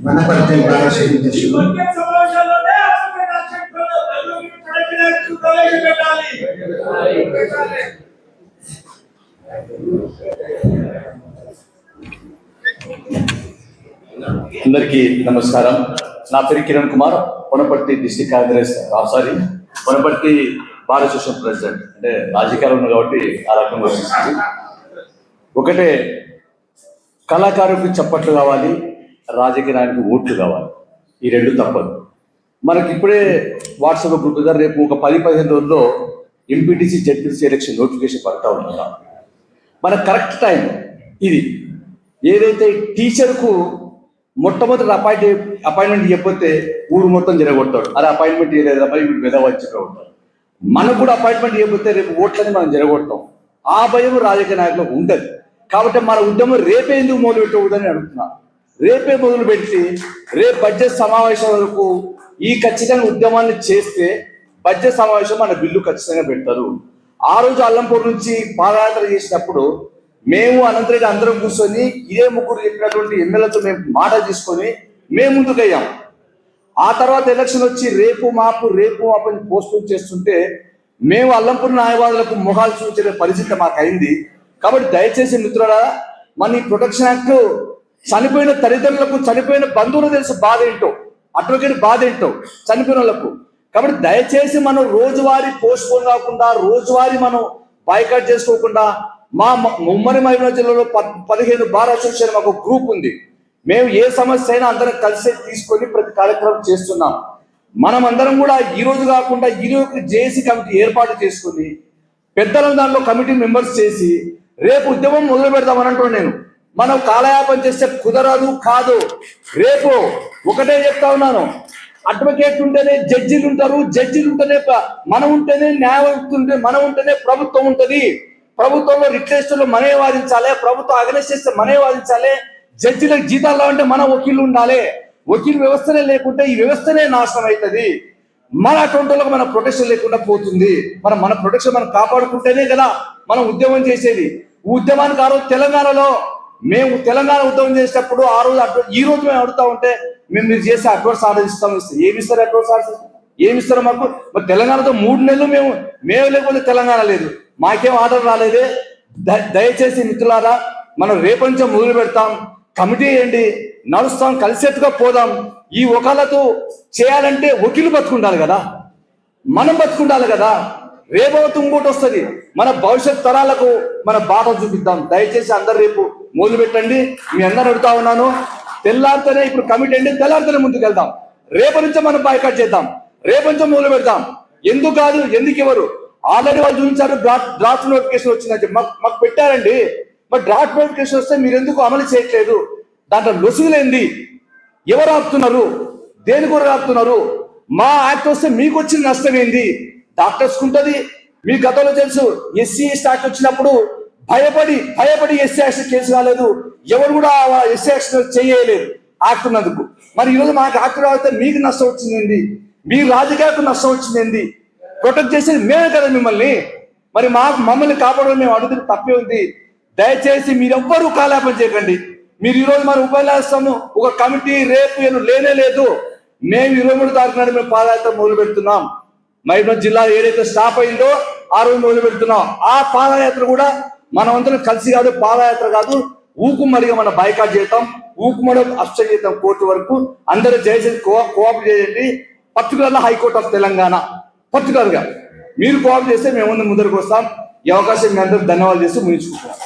వనపర్తి అందరికీ నమస్కారం. నా పేరు Kiran Kumar, Wanaparthy district Congress Wanaparthy bar association president. అంటే రాజకీయాలు ఉన్నాయి కాబట్టి ఆ రకంగా వస్తుంది. ఒకటే, కళాకారుడికి చప్పట్లు కావాలి, రాజకీయ నాయకుడికి ఓట్లు కావాలి. ఈ రెండు తప్పదు. మనకి ఇప్పుడే వాట్సాప్ గ్రూప్ ద్వారా రేపు ఒక 10-15 రోజుల్లో ఎంపీటీసీ జెడ్పీటీసీ ఎలక్షన్ నోటిఫికేషన్ పడతా ఉంటుందా. మన కరెక్ట్ టైం ఇది. ఏదైతే టీచర్కు మొట్టమొదటి అపాయింట్మెంట్ చెప్పితే ఊరు మొత్తం జరగొడతాడు. అరే అపాయింట్మెంట్ ఇవ్వలేదు అబ్బాయి, వీడు వెద వచ్చి ఉంటాడు. మనకు కూడా అపాయింట్మెంట్ చెప్పితే రేపు ఓట్లని మనం జరగొడతాం. ఆ భయం రాజకీయ నాయకులకు ఉంటుంది. కాబట్టి మన ఉద్యమం రేపే ఎందుకు మొదలు పెట్టకూడదని అడుగుతున్నాను. రేపే మొదలు పెట్టి రేపు బడ్జెట్ సమావేశం వరకు ఈ ఖచ్చితంగా ఉద్యమాన్ని చేస్తే బడ్జెట్ సమావేశం మన బిల్లు ఖచ్చితంగా పెడతారు. ఆ రోజు అల్లంపూర్ నుంచి పాదయాత్ర చేసినప్పుడు మేము అనంతరెడ్డి అందరం కూర్చొని ఇదే ముగ్గురు చెప్పినటువంటి ఎమ్మెల్యేతో మేము మాట తీసుకొని మేము ముందుకయ్యాం. ఆ తర్వాత ఎలక్షన్ వచ్చి రేపు మాపు పోస్ట్పోన్ చేస్తుంటే మేము అల్లంపూర్ న్యాయవాదులకు మొహాలు చూపించే పరిస్థితి మాకు అయింది. కాబట్టి దయచేసి మిత్రులారా, మన ఈ ప్రొటెక్షన్ యాక్ట్ చనిపోయిన తల్లిదండ్రులకు, చనిపోయిన బంధువులకు తెలుసు బాధ ఏంటో, అడ్వకేట్ బాధ ఏంటో చనిపోయిన వాళ్ళకు. కాబట్టి దయచేసి మనం రోజువారీ పోస్ట్పోన్ కాకుండా, రోజువారీ మనం బాయ్కాట్ చేసుకోకుండా, మా ఉమ్మడి మహబూబాబాద్ జిల్లాలో 15 బార్ అసోసియేషన్ మాకు గ్రూప్ ఉంది. మేము ఏ సమస్య అయినా అందరం కలిసి తీసుకొని ప్రతి కార్యక్రమం చేస్తున్నాం. మనం అందరం కూడా ఈ రోజు కాకుండా ఈ రోజు జేఏసీ కమిటీ ఏర్పాటు చేసుకుని పెద్దలను దాంట్లో కమిటీ మెంబర్స్ చేసి రేపు ఉద్యమం మొదలు పెడదామని అంటున్నాను నేను. మనం కాలయాపన చేస్తే కుదరదు, కాదు. రేపు ఒకటే చెప్తా ఉన్నాను, అడ్వకేట్ ఉంటేనే జడ్జీలు ఉంటారు, జడ్జీలు ఉంటేనే మనం ఉంటేనే న్యాయవ్యవస్థ ఉంటే, మనం ఉంటేనే ప్రభుత్వం ఉంటుంది. ప్రభుత్వంలో రిక్వెస్టులు మనమే వాదించాలి, ప్రభుత్వం అగనెస్ట్ చేస్తే మనమే వాదించాలి. జడ్జీలకు జీతాలు అంటే మన వకీలు ఉండాలి. వకీల్ వ్యవస్థనే లేకుంటే ఈ వ్యవస్థనే నాశనం అవుతుంది. మన అటువంటి మన ప్రొటెక్షన్ లేకుండా పోతుంది. మన ప్రొటెక్షన్ మనం కాపాడుకుంటేనే కదా మనం ఉద్యమం చేసేది. ఉద్యమానికి ఆ రోజు తెలంగాణలో మేము తెలంగాణ ఉద్యమం చేసేటప్పుడు ఆ రోజు ఈ రోజు మేము అడుగుతా ఉంటే మీరు చేసే అడ్వాన్స్ ఆర్డర్ ఇస్తాం. ఏమిస్తారు అడ్వాన్స్ ఆర్డర్? ఏమిస్తారు మాకు? మరి తెలంగాణతో 3 నెలలు మేము లేకపోతే తెలంగాణ లేదు, మాకేం ఆర్డర్ రాలేదే. దయచేసి మిత్రులారా, మనం రేపటి నుంచి మొదలు పెడతాం. కమిటీ వేయండి, నడుస్తాం, కలిసేట్టుగా పోదాం. ఈ ఒకళ్ళతో చేయాలంటే వకీలు బతుకుండాలి కదా, మనం బతుకుండాలి కదా. రేపవతు ఇంకోటి వస్తుంది. మన భవిష్యత్ తరాలకు మన బాధ చూపిద్దాం. దయచేసి అందరు రేపు మొదలు పెట్టండి. మీ అందరూ అడుగుతా ఉన్నాను. తెల్లారితేనే ఇప్పుడు కమిటీ అండి, తెల్లారితేనే ముందుకు వెళ్దాం. రేపటి నుంచే మనం బాయ్కాట్ చేద్దాం, రేపటి నుంచే మొదలు పెడతాం. ఎందుకు కాదు, ఎందుకు ఎవరు ఆల్రెడీ వాళ్ళు చూపించారు. డ్రాఫ్ట్ నోటిఫికేషన్ వచ్చిందని చెప్పి మాకు పెట్టారండి. మరి డ్రాఫ్ట్ నోటిఫికేషన్ వస్తే మీరు ఎందుకు అమలు చేయట్లేదు? దాంట్లో లొసుగులేంది? ఎవరు ఆపుతున్నారు? దేని కొరకు ఆపుతున్నారు? మా యాక్ట్ వస్తే మీకు వచ్చిన నష్టం ఏంది? డాక్టర్స్ ఉంటుంది. మీ గతంలో తెలుసు, ఎస్సీ ఎస్టీ యాక్ట్ వచ్చినప్పుడు భయపడి ఎస్సీ యాక్ట్ కేసు కాలేదు. ఎవరు కూడా ఎస్సీ యాక్ట్ చేయలేదు యాక్ట్ ఉన్నందుకు. మరి ఈరోజు మాకు యాక్ట్ రాస్తే మీకు నష్టం వచ్చింది, మీ రాజకీయాలకు నష్టం వచ్చింది. ప్రొటెక్ట్ చేసేది మేమే కదా మిమ్మల్ని. మరి మమ్మల్ని కాపాడడం మేము అడుగుతున్న తప్పే ఉంది. దయచేసి మీరెవ్వరూ కాలాపన చేయకండి. మీరు ఈరోజు మన ఉపన్యాసము ఒక కమిటీ రేపు లేనే లేదు. మేము 23 తారీఖు నాడు మేము పాదయాత్ర మొదలు పెడుతున్నాం. మహబూబాబాద్ జిల్లా ఏదైతే స్టాప్ అయిందో ఆ రోజు మొదలు పెడుతున్నాం. ఆ పాదయాత్ర కూడా మనమందరం కలిసి కాదు, పాదయాత్ర కాదు, ఊకుమ్మడిగా మనం బాయ్కాట్ చేద్దాం. ఊకుమ్మడి అబ్స్టెంట్ చేద్దాం కోర్టు వరకు. అందరూ దయచేసి కోఆపరేట్ చేయండి. పర్టికులర్గా హైకోర్టు ఆఫ్ తెలంగాణ పర్టికులర్గా మీరు కోఆపరేట్ చేస్తే మేము ముందరకు వస్తాం. ఈ అవకాశం మీ అందరూ ధన్యవాదాలు చేస్తూ ముగించుకుంటున్నాం.